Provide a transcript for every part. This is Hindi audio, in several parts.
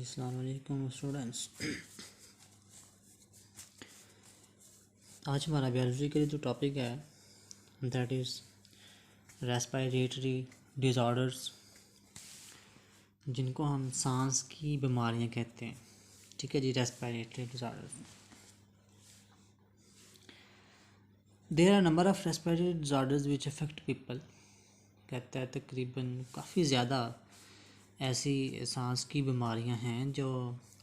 अस्सलाम वालेकुम स्टूडेंट्स। आज हमारा बायोलॉजी के लिए जो टॉपिक है दैट इज़ रेस्पिरेटरी डिज़ॉर्डर्स, जिनको हम सांस की बीमारियां कहते हैं। ठीक है जी, respiratory disorders. There are number of respiratory disorders which affect people. कहता है तकरीबन काफ़ी ज़्यादा ऐसी सांस की बीमारियां हैं जो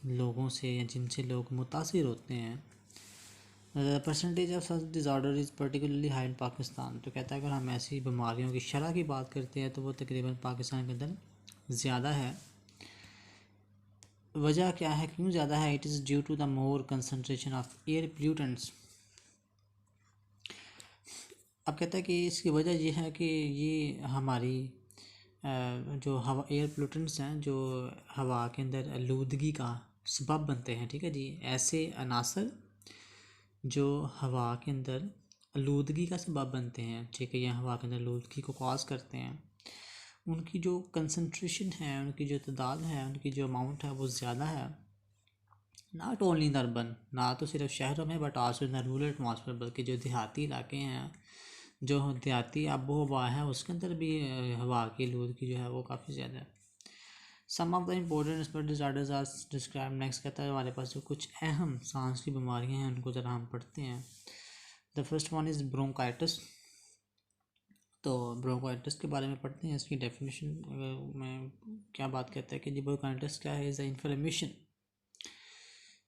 लोगों से या जिनसे लोग मुतासिर होते हैं। Percentage of such disorder is particularly high in Pakistan. तो कहता है अगर हम ऐसी बीमारियों की शरह की बात करते हैं तो वो तकरीबन पाकिस्तान के अंदर ज़्यादा है। वजह क्या है, क्यों ज़्यादा है? It is due to the more concentration of air pollutants. अब कहता है कि इसकी वजह ये है कि ये हमारी जो हवा एयर पोल्यूटेंट्स हैं जो हवा के अंदर आलूदगी का सबब बनते हैं। ठीक है जी, ऐसे अनासर जो हवा के अंदर आलूदगी का सबब बनते हैं, ठीक है, या हवा के अंदर आलूदगी को कॉज करते हैं, उनकी जो कंसंट्रेशन है, उनकी जो तादाद है, उनकी जो अमाउंट है वो ज़्यादा है। नॉट ओनली इन अर्बन, ना तो सिर्फ शहरों में but also in rural atmosphere, बल्कि जो देहाती इलाके हैं, जो देहाती आबो हवा है, उसके अंदर भी हवा की आलूदगी जो है वो काफ़ी ज़्यादा है। Some of the important respiratory disorders are describe next. कहता है हमारे पास जो कुछ अहम सांस की बीमारियां हैं उनको ज़रा हम पढ़ते हैं। The first one is bronchitis. तो ब्रोंकाइटिस के बारे में पढ़ते हैं। इसकी डेफिनेशन में क्या बात कहता है कि जी ब्रोंकाइटिस क्या है? Is a inflammation.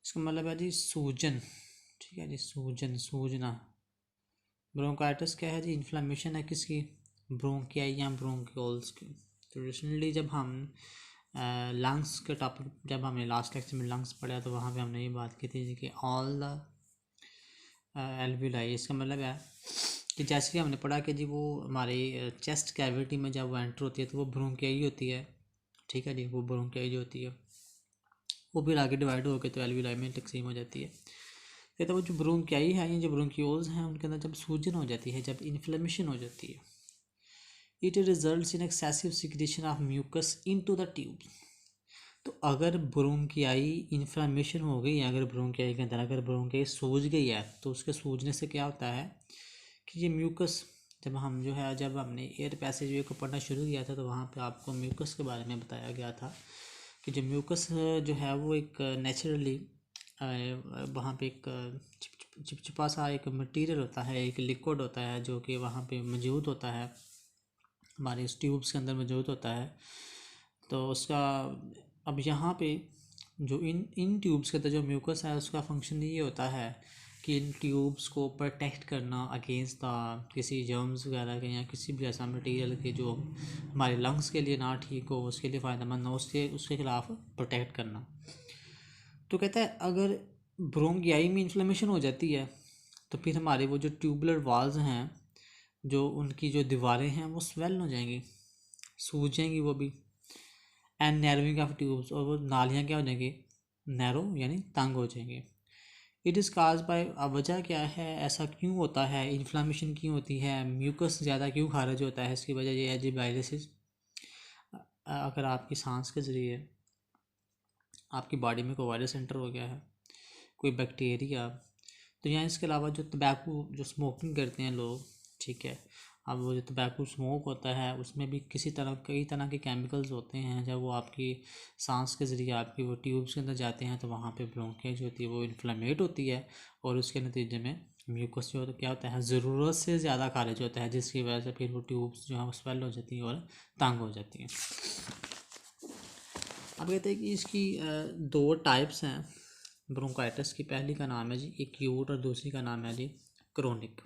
इसका मतलब है जी सूजन। ठीक है जी, सूजन, सूजना। ब्रोंकाइटिस क्या है जी? इन्फ्लेमेशन है किसकी? ब्रोंकियाई या ब्रोंक्योल्स की। तो रिसेंटली जब हम लंग्स के टॉपिक, जब हमने लास्ट लेक्चर में लंग्स पढ़ा तो वहाँ पे हमने ये बात की थी कि ऑल द एल्विलाई। इसका मतलब है कि जैसे कि हमने पढ़ा कि जी वो हमारी चेस्ट कैविटी में जब वो एंटर होती है तो वो ब्रोंकियाई होती है। ठीक है जी, वो ब्रोंकियाई जो होती है वो फिर आगे डिवाइड होकर तो एल्विलाई में तकसीम हो जाती है। तो वो जो ब्रोंकियाई है, ये जो ब्रोंक्योल्स हैं, उनके अंदर जब सूजन हो जाती है, जब इन्फ्लेमेशन हो जाती है, it results in excessive secretion of mucus into the tube. तो अगर ब्रोंकियाई इन्फ्लेमेशन हो गई है, अगर ब्रोंकियाई के अंदर अगर ब्रोंकियाई सूज गई है तो उसके सूजने से क्या होता है कि ये म्यूकस, जब हम जो है जब हमने एयर पैसेजवे को पढ़ना शुरू किया था तो वहाँ पे आपको म्यूकस के बारे में बताया गया था कि जो म्यूकस जो है वो एक नेचुरली वहाँ पे एक चिपचिपा सा एक मटेरियल होता है, एक लिक्विड होता है जो कि वहाँ पे मौजूद होता है, हमारे इस ट्यूब्स के अंदर मौजूद होता है। तो उसका अब यहाँ पे जो इन ट्यूब्स के अंदर जो म्यूकस है उसका फंक्शन ये होता है कि इन ट्यूब्स को प्रोटेक्ट करना अगेंस्ट द किसी जर्म्स वगैरह के या किसी भी ऐसा मटेरियल के जो हमारे लंग्स के लिए ना ठीक हो, उसके लिए फ़ायदेमंद हो, उसके ख़िलाफ़ प्रोटेक्ट करना। तो कहता है अगर ब्रोंकियाई में इन्फ्लेमेशन हो जाती है तो फिर हमारे वो जो ट्यूबुलर वाल्स हैं, जो उनकी जो दीवारें हैं वो स्वेल हो जाएंगी, सूज जाएंगी वो भी। एंड नैरोइंग ऑफ ट्यूब्स, और वो नालियाँ क्या हो जाएंगी? नैरो यानी तंग हो जाएंगे। इट इज़ काज बाय, वजह क्या है, ऐसा क्यों होता है, इन्फ्लामेशन क्यों होती है, म्यूकस ज़्यादा क्यों खारिज होता है? इसकी वजह ये है जी वायरसेस। अगर आपकी सांस के ज़रिए आपकी बॉडी में कोई वायरस एंटर हो गया है, कोई बैक्टीरिया, तो यहाँ इसके अलावा जो तंबाकू जो स्मोकिंग करते हैं लोग, ठीक है, अब वो जो तंबाकू स्मोक होता है उसमें भी कई तरह के केमिकल्स होते हैं। जब वो आपकी सांस के ज़रिए आपकी वो ट्यूब्स के अंदर जाते हैं तो वहाँ पे ब्रोंकिया जो होती है वो इन्फ्लेमेट होती है और उसके नतीजे में म्यूकस जो क्या होता है ज़रूरत से ज़्यादा खारिज होता है, जिसकी वजह से फिर वो ट्यूब्स जो है वो स्वेल हो जाती हैं और तंग हो जाती हैं। अब कहते हैं कि इसकी दो टाइप्स हैं ब्रोंकाइटिस की। पहली का नाम है जी एक्यूट और दूसरी का नाम है जी क्रोनिक।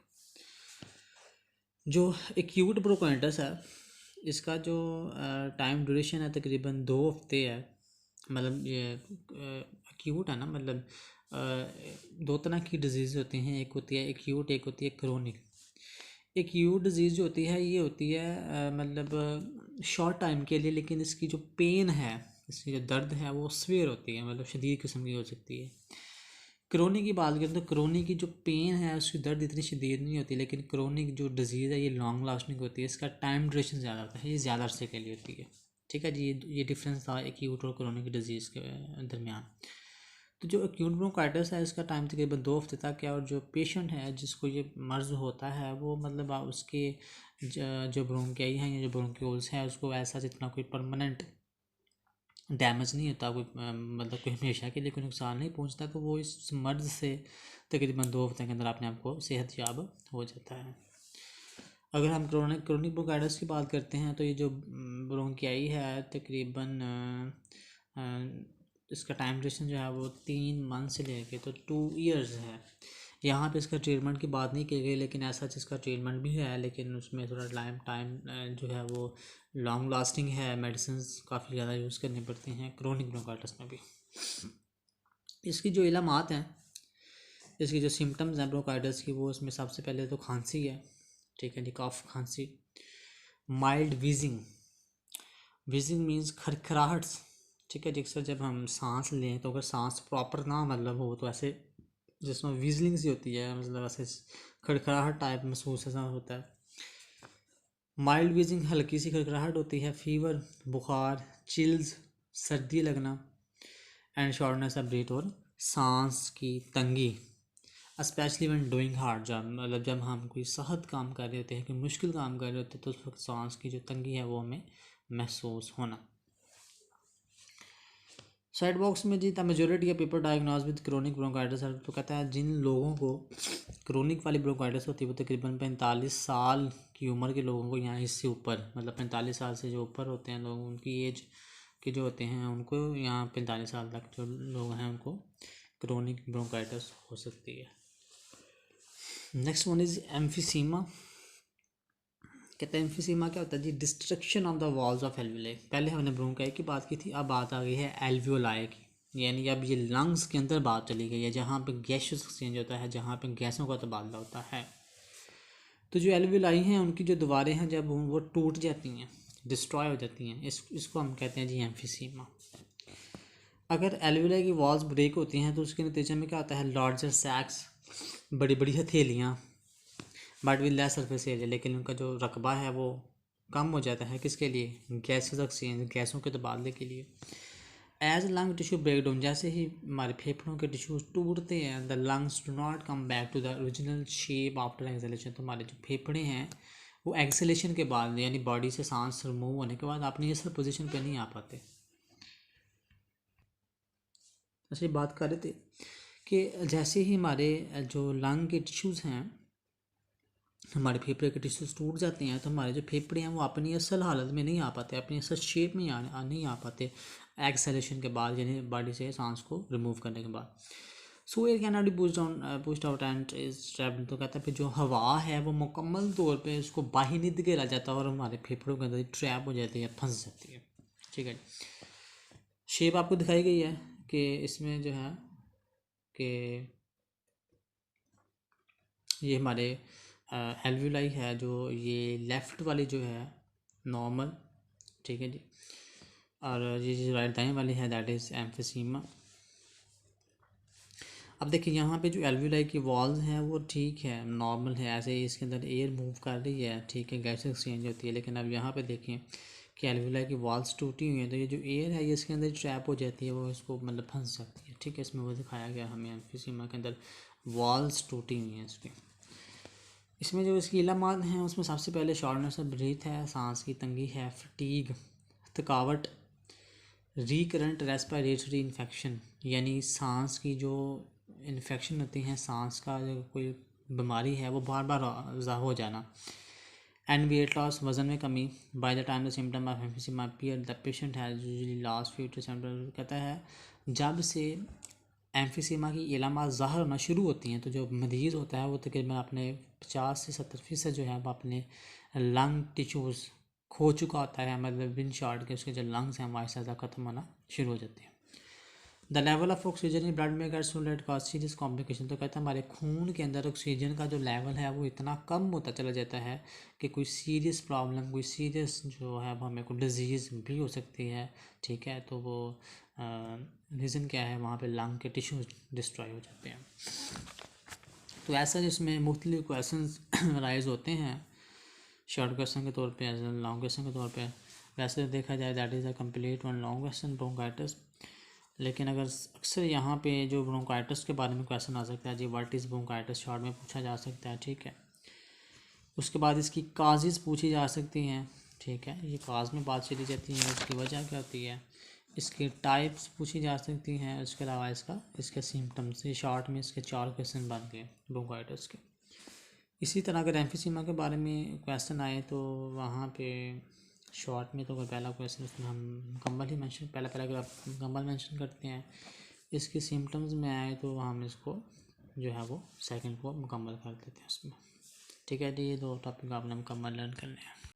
जो एक्यूट ब्रोंकाइटिस है इसका जो टाइम ड्यूरेशन है तकरीबन 2 हफ्ते है। मतलब ये एक्यूट है ना, मतलब दो तरह की डिजीज़ होती हैं, एक होती है एक्यूट, एक होती है क्रोनिक। एक्यूट डिजीज़ जो होती है ये होती है मतलब शॉर्ट टाइम के लिए, लेकिन इसकी जो पेन है, इसकी जो दर्द है वो सीवियर होती है, मतलब शदीद किस्म की हो सकती है। क्रोनिक की बात करें तो क्रोनिक की जो पेन है उसकी दर्द इतनी शदीद नहीं होती, लेकिन क्रोनिक जो डिजीज़ है ये लॉन्ग लास्टिंग होती है, इसका टाइम ड्यूरेशन ज़्यादा होता है, ये ज़्यादा अरसे के लिए होती है। ठीक है जी, ये डिफरेंस था एक्यूट और क्रोनिक डिजीज़ के दरमियान। तो जो एक्यूट ब्रोंकाइटिस है इसका टाइम तकरीबन 2 हफ्ते तक है, और जो पेशेंट है जिसको ये मर्ज़ होता है वो मतलब उसके जो ब्रोंकियाई हैं या जो ब्रोंक्यूल्स हैं उसको ऐसा जितना कोई परमानेंट डैमेज नहीं होता, कोई मतलब कोई हमेशा के लिए कोई नुकसान नहीं पहुंचता, तो वो इस मर्ज़ से तकरीबन 2 हफ्ते के अंदर अपने आप को सेहतयाब हो जाता है। अगर हम क्रोनिक ब्रोंकाइटिस की बात करते हैं तो ये जो ब्रोंकियाई है तकरीबन इसका टाइम ड्यूरेशन जो है वो 3 मंथ से लेके तो 2 इयर्स है। यहाँ पे इसका ट्रीटमेंट की बात नहीं की गई, लेकिन ऐसा इसका ट्रीटमेंट भी है, लेकिन उसमें थोड़ा टाइम जो है वो लॉन्ग लास्टिंग है, मेडिसिन काफ़ी ज़्यादा यूज़ करनी पड़ती हैं क्रोनिक ब्रोंकाइटिस में भी। इसकी जो इलामात हैं, इसकी जो सिम्टम्स हैं ब्रोंकाइटिस की, वो इसमें सबसे पहले तो खांसी है, ठीक है जी, कफ खांसी, माइल्ड वीजिंग, वीजिंग मीन्स खरखराहट, ठीक है जी। अक्सर जब हम सांस लें तो अगर सांस प्रॉपर ना मतलब हो तो ऐसे जिसमें विजलिंग सी होती है, मतलब ऐसे खड़खड़ाहट टाइप महसूस ऐसा होता है। माइल्ड वीजिंग हल्की सी खड़खड़ाहट होती है, फीवर बुखार, चिल्स सर्दी लगना, एंड शॉर्टनेस ऑफ ब्रीथ और सांस की तंगी, specially when doing hard job, मतलब जब हम कोई सख्त काम कर रहे होते हैं, कोई मुश्किल काम कर रहे होते हैं तो उस वक्त सांस की जो तंगी है वो हमें महसूस होना। साइड बॉक्स में जी the majority of people diagnose with chronic bronchitis, तो कहता है जिन लोगों को क्रोनिक वाली ब्रोंकाइटिस होती है वो तकरीबन 45 साल की उम्र के लोगों को, यहाँ इससे ऊपर मतलब 45 साल से जो ऊपर होते हैं लोग, उनकी एज के जो होते हैं उनको यहाँ 45 साल तक जो लोग हैं उनको क्रोनिक ब्रोंकाइटिस हो सकती है। Next one is emphysema. कहते हैं एम्फीसीमा क्या होता है जी, destruction of the walls of alveoli. पहले हमने ब्रोंकाई की बात की थी, अब बात आ गई है एल्वियोलाई की, यानी अब ये लंग्स के अंदर बात चली गई है, जहाँ पे गैसेस एक्सचेंज होता है, जहाँ पे गैसों का तबादला होता है। तो जो एल्वियोलाई हैं उनकी जो दीवारें हैं जब वो टूट जाती हैं, डिस्ट्रॉय हो जाती हैं, इसको हम कहते हैं जी एम्फीसीमा। अगर एल्वियोलाई की वॉल्स ब्रेक होती हैं तो उसके नतीजे में क्या होता है, लार्जर सैक्स, बड़ी बड़ी हथेलियाँ, but with less surface area, लेकिन उनका जो रकबा है वो कम हो जाता है, किसके लिए, गैसेस एक्सचेंज, गैसों के तबादले के लिए। As lung tissue break down, जैसे ही हमारे फेफड़ों के टिश्यूज टूटते हैं, the lungs do not come back to the original shape after exhalation, तो हमारे जो फेफड़े हैं वो एक्सहेलेशन के बाद यानी बॉडी से सांस रिमूव होने के बाद अपनी असल पोजीशन पे नहीं आ पाते। ऐसे बात कर रहे थे कि जैसे ही हमारे जो लंग के टिश्यूज़ हैं, हमारे फेफड़े के टिश्यूज टूट जाते हैं, तो हमारे जो फेफड़े हैं वो अपनी असल हालत में नहीं आ पाते, अपनी असल शेप में नहीं आ पाते एक्सहेलेशन के बाद, यानी बॉडी से सांस को रिमूव करने के बाद। सो air can not be pushed out and is travel, तो कहता है फिर जो हवा है वो मुकम्मल तौर पे उसको बाहर नहीं धकेला जाता और हमारे फेफड़ों के अंदर ट्रैप हो जाती है, फंस जाती है। ठीक है, शेप आपको दिखाई गई है कि इसमें जो है कि ये हमारे एल्वियोलाई है जो ये लेफ़्ट वाली जो है नॉर्मल, ठीक है जी, और ये जो राइट दाएं वाली है दैट इज़ एम्फीसीमा। अब देखिए यहाँ पे जो एल्वियोलाई की वॉल्स हैं वो ठीक है, नॉर्मल है, ऐसे ही इसके अंदर एयर मूव कर रही है, ठीक है, गैस एक्सचेंज होती है, लेकिन अब यहाँ पे देखें कि एल्वियोलाई की वॉल्स टूटी हुई हैं, तो ये जो एयर है ये इसके अंदर ट्रैप हो जाती है, वो इसको मतलब फंस जाती है। ठीक है, इसमें वो दिखाया गया हमें एम्फीसीमा के अंदर वॉल्स टूटी हुई हैं इसकी। इसमें जो इसकी इलामात हैं उसमें सबसे पहले शॉर्टनेस ऑफ ब्रीथ है, सांस की तंगी है, फटीग, थकावट, रिकरेंट रेस्पिरेटरी इन्फेक्शन, यानी सांस की जो इन्फेक्शन होती हैं, सांस का जो कोई बीमारी है वो बार बार हो जाना, एंड वेट लॉस, वज़न में कमी। By the time the symptom of emphysema appear the patient has usually lost 50%। कहता है जब से एम्फीसीमा की इलामात ज़ाहिर होना शुरू होती हैं तो जो मरीज़ होता है वो तकरीबन अपने 50 से 70% जो है वो अपने लंग टिश्यूज़ खो चुका होता है, मतलब बिन शॉर्ट के उसके जो लंग्स हैं वो आहिस्ता ख़त्म होना शुरू हो जाते हैं। The level of oxygen in blood में gets to let cause serious complication, तो कहता है हमारे खून के अंदर ऑक्सीजन का जो लेवल है वो इतना कम होता चला जाता है कि कोई सीरियस प्रॉब्लम, कोई सीरियस जो है वो हमें कोई डिजीज़ भी हो सकती है। ठीक है, तो वो रीज़न क्या है, वहाँ पे लंग के टिश्यूज डिस्ट्रॉय हो जाते हैं। तो ऐसा जिसमें मुख्तलिफ क्वेश्चन राइज होते हैं, शॉर्ट क्वेश्चन के तौर पे एज लॉन्ग क्वेश्चन के तौर पे। वैसे तो देखा जाए that is a complete one long question bronchitis, लेकिन अगर अक्सर यहाँ पे जो ब्रोंकाइटिस के बारे में क्वेश्चन आ सकता है जी, व्हाट इज़ ब्रोंकाइटिस शॉर्ट में पूछा जा सकता है, ठीक है। उसके बाद इसकी काजेज़ पूछी जा सकती हैं, ठीक है, ये काज में बात चली जाती है, इसकी वजह क्या होती है, इसके टाइप्स पूछी जा सकती हैं, उसके अलावा इसके सिम्टम्स, ये शॉर्ट में इसके 4 क्वेश्चन बन गए ब्रोंकाइटिस के। इसी तरह अगर एम्फीसीमा के बारे में क्वेश्चन आए तो वहाँ पे शॉर्ट में तो अगर पहला क्वेश्चन उसमें हम मुकम्मल ही मेंशन, पहला पैराग्राफ मुकम्मल मेंशन करते हैं, इसके सिम्टम्स में आए तो हम इसको जो है वो सेकंड को मुकम्मल कर देते हैं उसमें, ठीक है जी। ये 2 टॉपिक आपने मुकम्मल लर्न करने हैं।